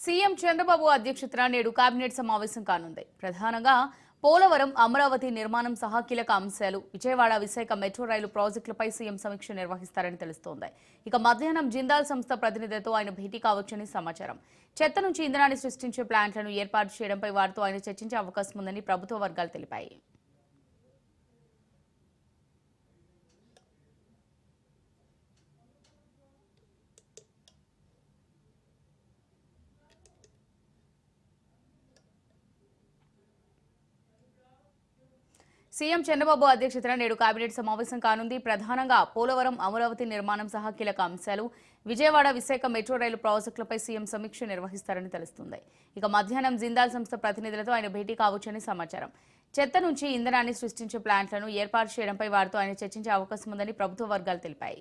CM Chandrababu అధ్యక్షతన నేడు cabinet సమావేశం కానుంది. ప్రధానంగా పోలవరం, అమరావతి నిర్మాణం సహా కీలక అంశాలు, విజయవాడ, విశాఖ మెట్రో రైలు ప్రాజెక్టులపై సీఎం సమీక్ష నిర్వహిస్తారని తెలుస్తోంది. ఇక మధ్యాహ్నం జిందాల్ సంస్థ ప్రతినిధులతో ఆయన భేటీ కావచ్చని సమాచారం. చెత్త నుంచి ఇంధనాన్ని సృష్టించే ప్లాంట్లను ఏర్పాటు చేయడంపై వారితో ఆయన చర్చించే అవకాశం ఉందని ప్రభుత్వ వర్గాలు తెలిపాయి. సీఎం చంద్రబాబు అధ్యక్షతన నేడు కేబినెట్ సమావేశం కానుంది. ప్రధానంగా పోలవరం, అమరావతి నిర్మాణం సహా కీలక అంశాలు, విజయవాడ, విశాఖ మెట్రో రైలు ప్రాజెక్టులపై సీఎం సమీక్ష నిర్వహిస్తారని తెలుస్తుంది. ఇక మధ్యాహ్నం జిందాల్ సంస్థ ప్రతినిధులతో ఆయన భేటీ కావచ్చని సమాచారం. చెత్త నుంచి ఇంధనాన్ని సృష్టించే ప్లాంట్లను ఏర్పాటు చేయడంపై వారితో ఆయన చర్చించే అవకాశం ఉందని ప్రభుత్వ వర్గాలు తెలిపాయి.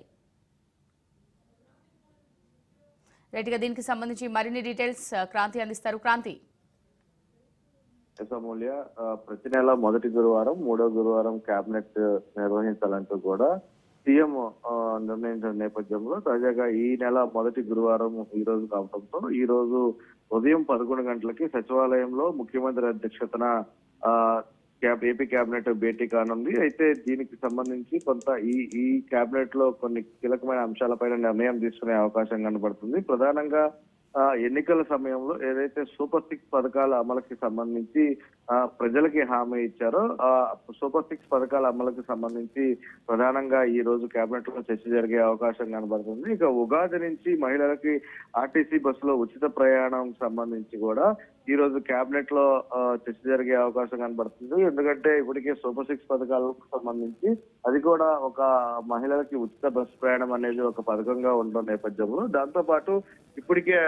రైట్గా దీనికి సంబంధించి మరిన్ని డీటెయిల్స్ క్రాంతి అందిస్తారు. క్రాంతి. అమూల్య, ప్రతి నెల మొదటి గురువారం, మూడో గురువారం కేబినెట్ నిర్వహించాలంటూ కూడా సీఎం నిర్ణయించిన నేపథ్యంలో తాజాగా ఈ నెల మొదటి గురువారం ఈ రోజు కావడంతో ఈ రోజు ఉదయం 11 గంటలకి సచివాలయంలో ముఖ్యమంత్రి అధ్యక్షతన ఏపీ కేబినెట్ భేటీ కానుంది. అయితే దీనికి సంబంధించి కొంత ఈ కేబినెట్ లో కొన్ని కీలకమైన అంశాలపైన నిర్ణయం తీసుకునే అవకాశం కనబడుతుంది. ప్రధానంగా ఎన్నికల సమయంలో ఏదైతే సూపర్ 6 పథకాల అమలుకి సంబంధించి ప్రజలకి హామీ ఇచ్చారో ఆ సూపర్ 6 పథకాల అమలుకి సంబంధించి ప్రధానంగా ఈ రోజు కేబినెట్ లో చర్చ జరిగే అవకాశం కనబడుతుంది. ఇక ఉగాది నుంచి మహిళలకి ఆర్టీసీ బస్సులో ఉచిత ప్రయాణం సంబంధించి కూడా ఈ రోజు కేబినెట్ లో చర్చ జరిగే అవకాశం కనబడుతుంది. ఎందుకంటే ఇప్పటికే సూపర్ 6 పథకాలకు సంబంధించి అది కూడా ఒక మహిళలకి ఉచిత బస్సు ప్రయాణం అనేది ఒక పథకంగా ఉన్న నేపథ్యంలో, దాంతో పాటు ఇప్పటికే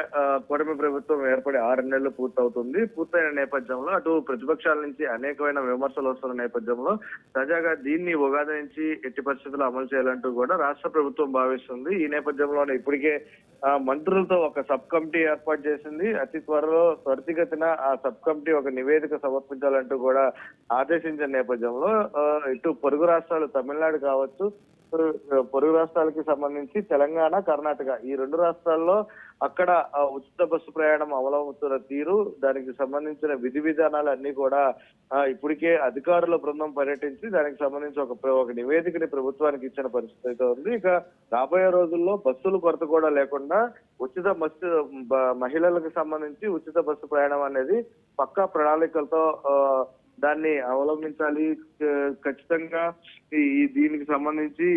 కూటమి ప్రభుత్వం ఏర్పడి 6 నెలలు పూర్తవుతుంది. పూర్తయిన నేపథ్యంలో అటు ప్రతిపక్షాల నుంచి అనేకమైన విమర్శలు వస్తున్న నేపథ్యంలో తాజాగా దీన్ని ఉగాది నుంచి ఎట్టి పరిస్థితుల్లో అమలు చేయాలంటూ కూడా రాష్ట్ర ప్రభుత్వం భావిస్తుంది. ఈ నేపథ్యంలోనే ఇప్పటికే మంత్రులతో ఒక సబ్ కమిటీ ఏర్పాటు చేసింది. అతి త్వరితగతిన ఆ సబ్ కమిటీ ఒక నివేదిక సమర్పించాలంటూ కూడా ఆదేశించిన నేపథ్యంలో ఇటు పొరుగు రాష్ట్రాలు తమిళనాడు కావచ్చు, పొరుగు రాష్ట్రాలకి సంబంధించి తెలంగాణ, కర్ణాటక ఈ 2 రాష్ట్రాల్లో అక్కడ ఉచిత బస్సు ప్రయాణం అవలంబిస్తున్న తీరు, దానికి సంబంధించిన విధి విధానాలు అన్ని కూడా ఇప్పటికే అధికారుల బృందం పర్యటించి దానికి సంబంధించి ఒక నివేదికని ప్రభుత్వానికి ఇచ్చిన పరిస్థితి అయితే ఉంది. ఇక రాబోయే రోజుల్లో బస్సులు కొరత కూడా లేకుండా ఉచిత బస్సు మహిళలకు సంబంధించి ఉచిత బస్సు ప్రయాణం అనేది పక్కా ప్రణాళికలతో దాన్ని అవలంబించాలి, ఖచ్చితంగా దీనికి సంబంధించి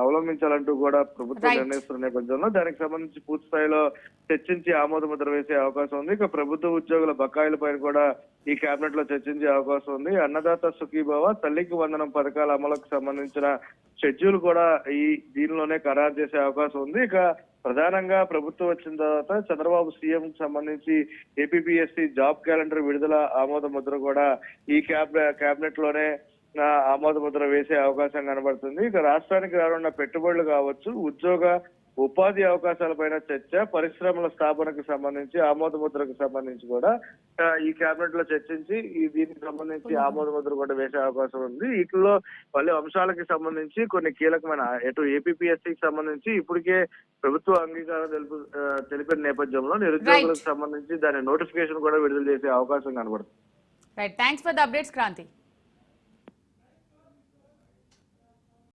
అవలంబించాలంటూ కూడా ప్రభుత్వం నిర్ణయిస్తున్న నేపథ్యంలో దానికి సంబంధించి పూర్తి స్థాయిలో చర్చించి ఆమోద ముద్ర వేసే అవకాశం ఉంది. ఇక ప్రభుత్వ ఉద్యోగుల బకాయిల పైన కూడా ఈ కేబినెట్ లో చర్చించే అవకాశం ఉంది. అన్నదాత సుఖీభవ, తల్లికి వందనం పథకాల అమలుకు సంబంధించిన షెడ్యూల్ కూడా దీనిలోనే ఖరారు చేసే అవకాశం ఉంది. ఇక ప్రధానంగా ప్రభుత్వం వచ్చిన తర్వాత చంద్రబాబు సీఎం సంబంధించి ఏపీపీఎస్సీ జాబ్ క్యాలెండర్ విడుదల ఆమోద ముద్ర కూడా ఈ కేబినెట్ లోనే ఆమోద ముద్ర వేసే అవకాశం కనబడుతుంది. ఇక రాష్ట్రానికి రానున్న పెట్టుబడులు కావచ్చు, ఉద్యోగ ఉపాధి అవకాశాలపైన చర్చ, పరిశ్రమల స్థాపనకు సంబంధించి ఆమోద ముద్రకు సంబంధించి కూడా ఈ కేబినెట్ లో చర్చించి దీనికి సంబంధించి ఆమోద ముద్ర కూడా వేసే అవకాశం ఉంది. వీటిలో పలు అంశాలకి సంబంధించి కొన్ని కీలకమైన ఎటు ఏపీపీఎస్సీకి సంబంధించి ఇప్పటికే ప్రభుత్వ అంగీకారం తెలిపిన నేపథ్యంలో నిరుద్యోగులకు సంబంధించి దాని నోటిఫికేషన్ కూడా విడుదల చేసే అవకాశం కనబడుతుంది. Right, thanks for the updates Kranti.